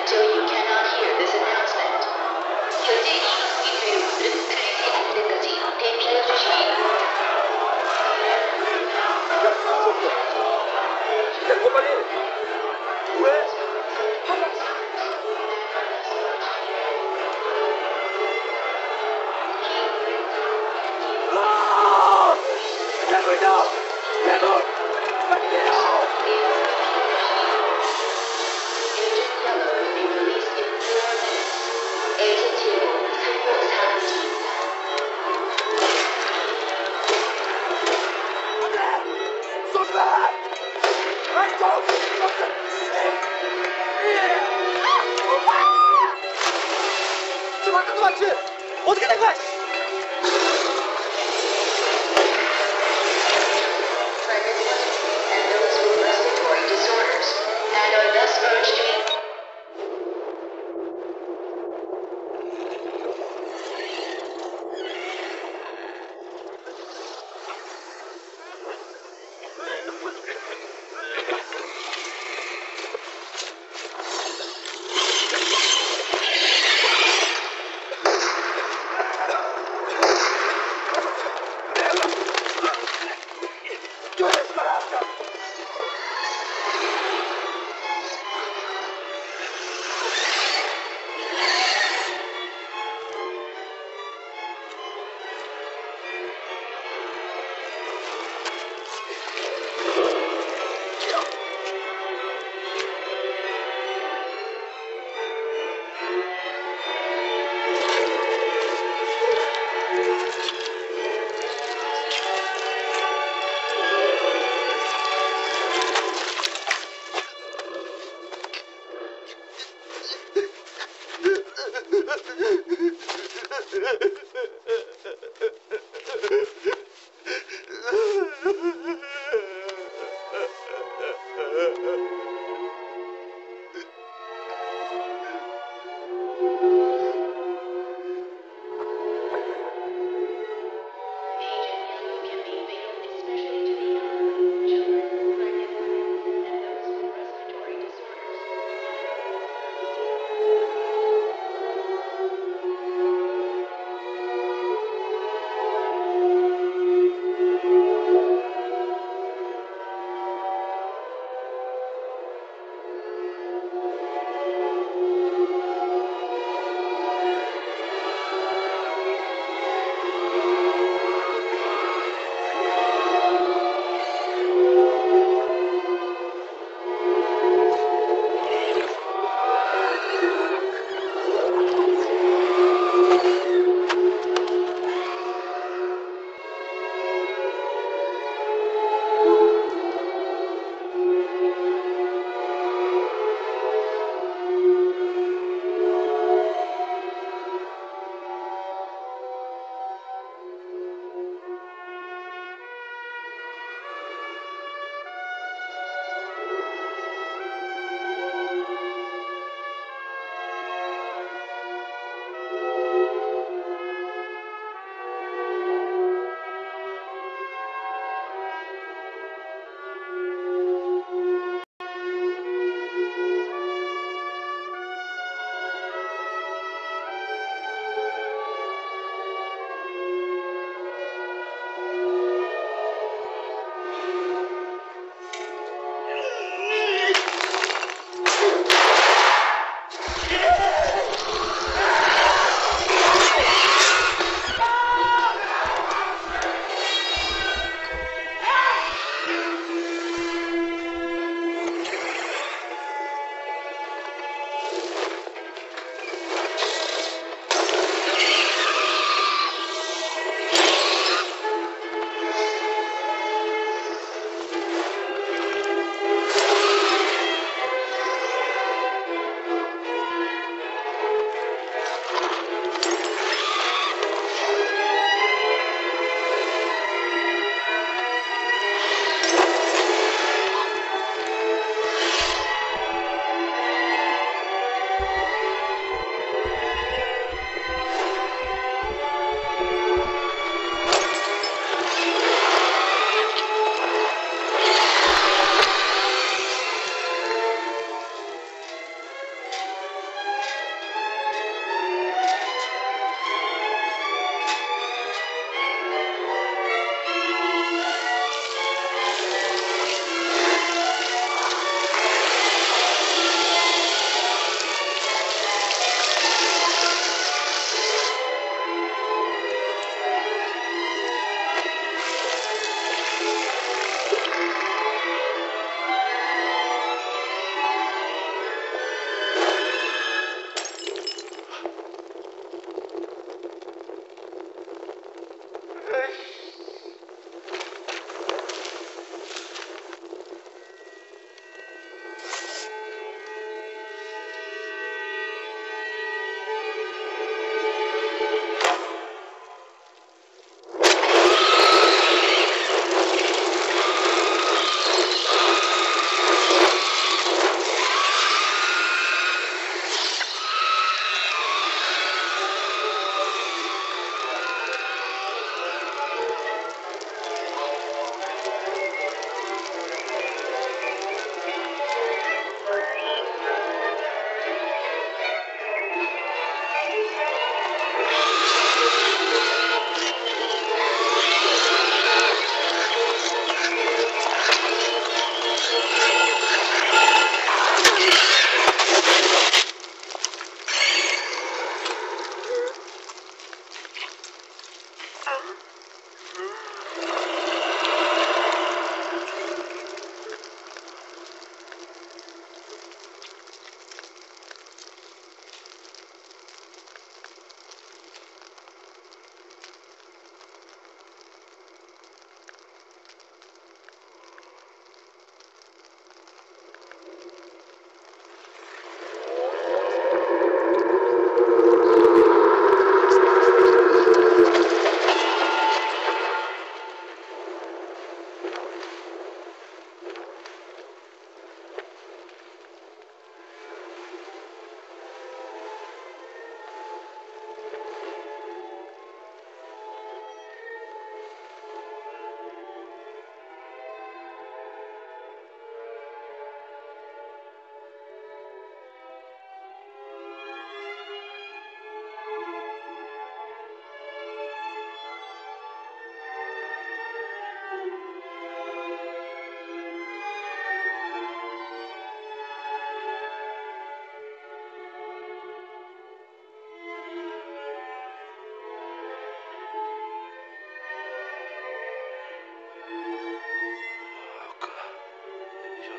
until you cannot hear this announcement. 현재 이 위태로는 트랙이 안 때까지 대피해 주십시오. 야, 빨리! 왜? Never know! Never! Back now! Agent Yellow will be released in 4 minutes. Agent Yellow, 상호 사기. So bad! I told you something! 지금 아까 그 맞지? 어떻게 된 거야? And those with respiratory disorders, and are thus urged to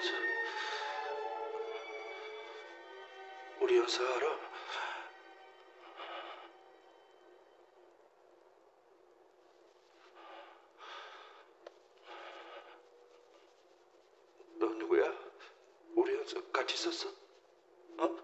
연서. 우리 연서 알아? 너 누구야? 우리 연서 같이 있었어? 어?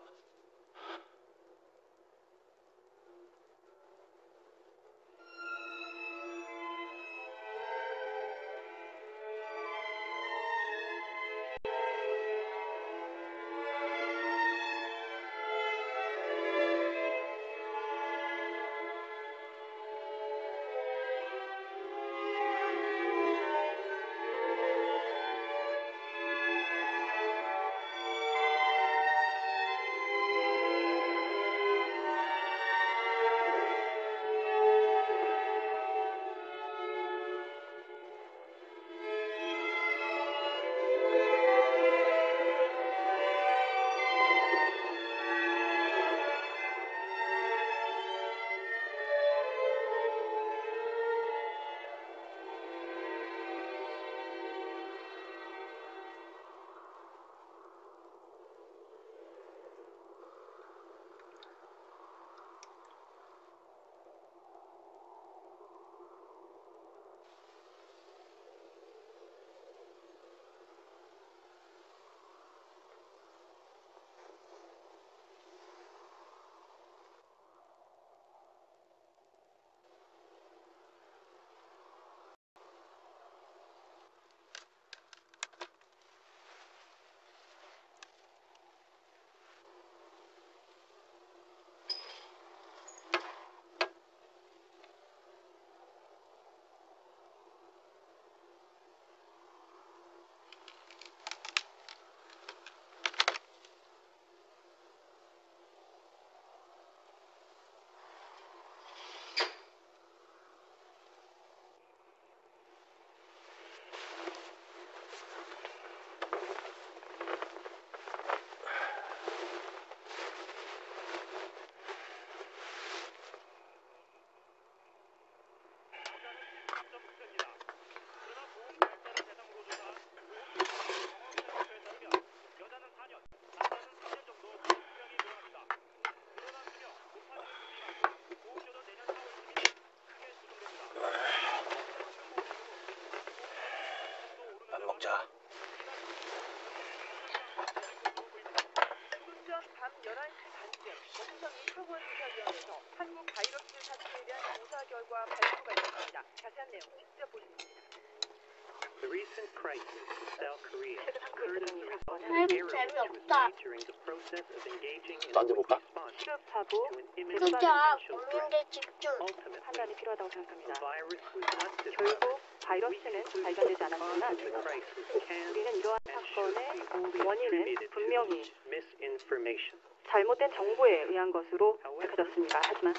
밥 먹자. 오전 밤 11시 반쯤 범상이 초보조사위원회에서 한국 바이러스 사태에 대한 조사 결과 발표가 있었습니다. 자세한 내용 직접 보십니다. The recent crisis in South Korea occurred as a result of 아이고, errors which was 재미없다. made during the process of engaging in 딴데 a 볼까? response 시급하고 to an imminent 진짜 potential 없는데 threat. 집중. Ultimately, 판단이 필요하다고 the 생각합니다. virus was not 결국 discovered. 바이러스는 We 발견되지 conclude the 않았지만 cause of the crisis can 우리는 이러한 and should 사건의 be wholly 원인은 attributed 분명히 to misinformation. 잘못된 정보에 의한 것으로 밝혀졌습니다. 하지만